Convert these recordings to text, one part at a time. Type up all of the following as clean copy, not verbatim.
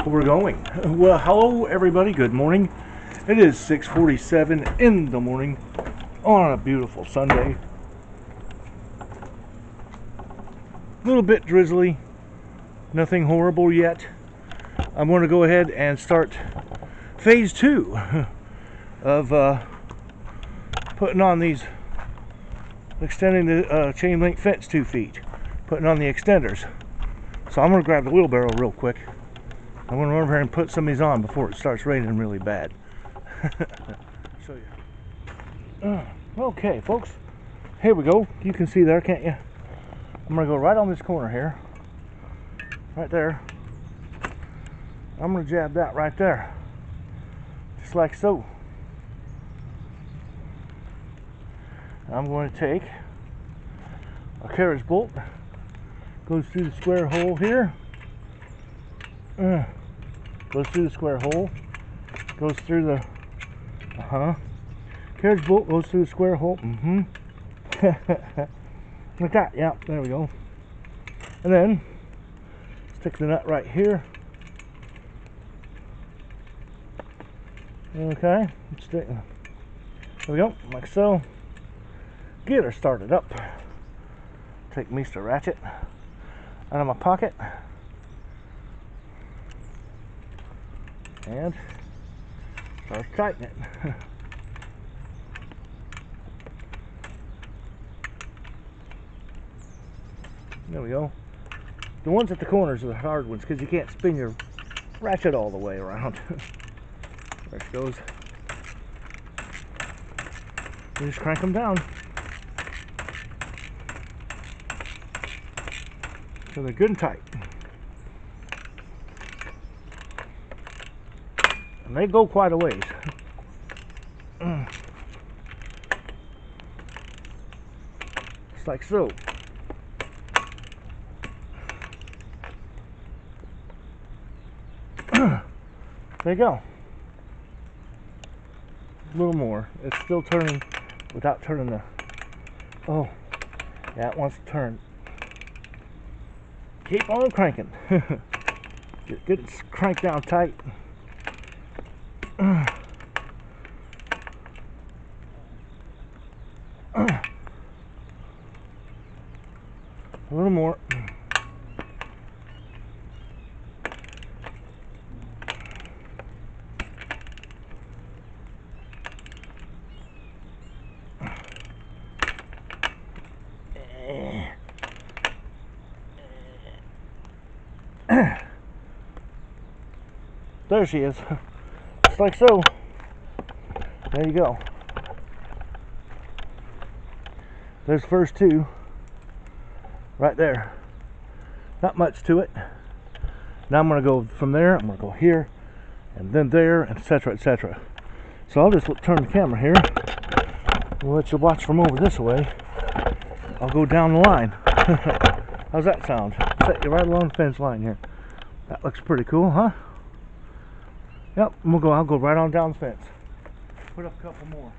We're going. Well, hello everybody, good morning. It is 6:47 in the morning on a beautiful Sunday. A little bit drizzly, nothing horrible yet. I'm going to go ahead and start phase 2 of putting on these, extending the chain link fence 2 feet, putting on the extenders. So I'm going to grab the wheelbarrow real quick. I'm going to run over here and put some of these on before it starts raining really bad. Show you. Okay, folks. Here we go. You can see there, can't you? I'm going to go right on this corner here. Right there. I'm going to jab that right there. Just like so. I'm going to take a carriage bolt. Goes through the square hole here. Goes through the square hole. Goes through the carriage bolt goes through the square hole. Like that. Yeah, there we go. And then stick the nut right here. Okay, there we go, like so. Get her started up. Take Mr. Ratchet out of my pocket and start tightening it. There we go. The ones at the corners are the hard ones because you can't spin your ratchet all the way around. There it goes. You just crank them down. So they're good and tight. And they go quite a ways. Just like so. There you go. A little more. It's still turning without turning the... Oh, yeah, it wants to turn. Keep on cranking. Get it cranked down tight. A little more. There she is. Just like so. There you go. There's the first two. Right there. Not much to it. Now I'm going to go from there. I'm going to go here. And then there. Etc. Etc. So I'll just turn the camera here. We'll let you watch from over this way. I'll go down the line. How's that sound? Set you right along the fence line here. That looks pretty cool, huh? Yep, I'll go right on down the fence. Put up a couple more.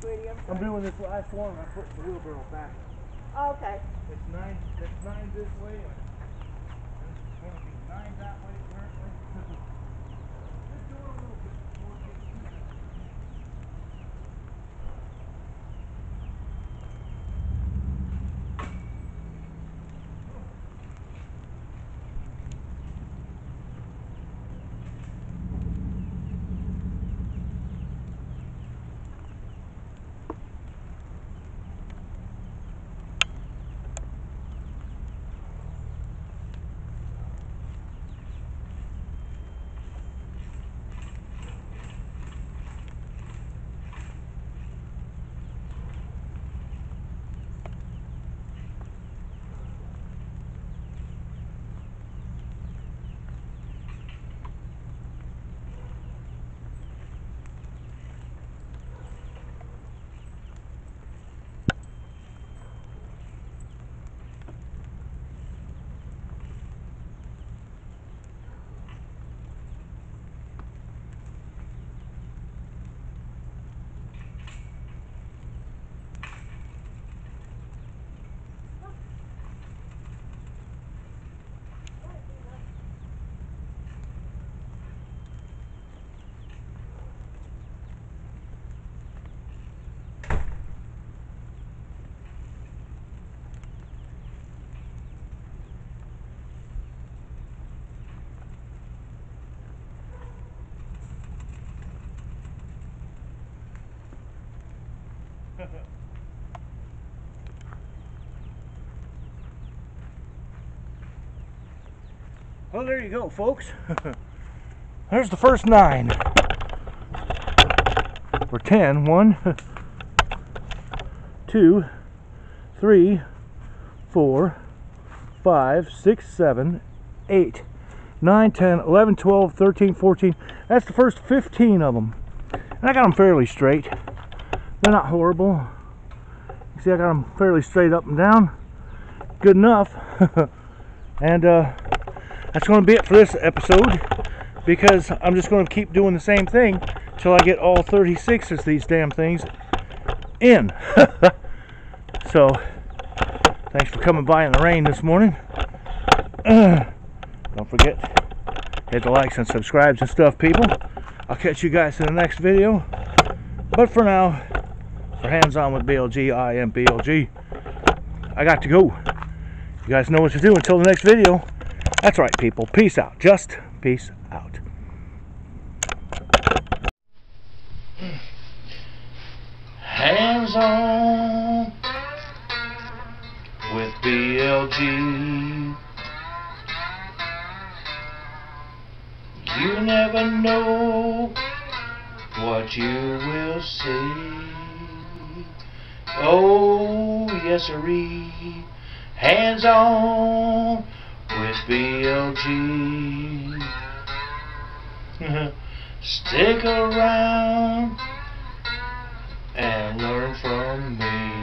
sweetie? I'm doing this last one. I put the wheelbarrow back. Oh, okay. It's nine this way, and it's going to be 9 that way apparently. Just doing a little bit before it gets too bad. Well, there you go, folks. There's the first 9. Or 10. 1, 2, 3, 4, 5, 6, 7, 8, 9, 10, 11, 12, 13, 14. That's the first 15 of them. And I got them fairly straight. They're not horrible. You see, I got them fairly straight up and down. Good enough. And that's going to be it for this episode, because I'm just going to keep doing the same thing till I get all 36 of these damn things in. So, thanks for coming by in the rain this morning. Don't forget, hit the likes and subscribes and stuff, people. I'll catch you guys in the next video. But for now, for Hands On with BLG, I am BLG. I got to go. You guys know what to do until the next video. That's right, people. Peace out. Just peace out. Hands On with BLG. You never know what you will see. Oh, yes sirree. Hands On with BLG. Stick around and learn from me.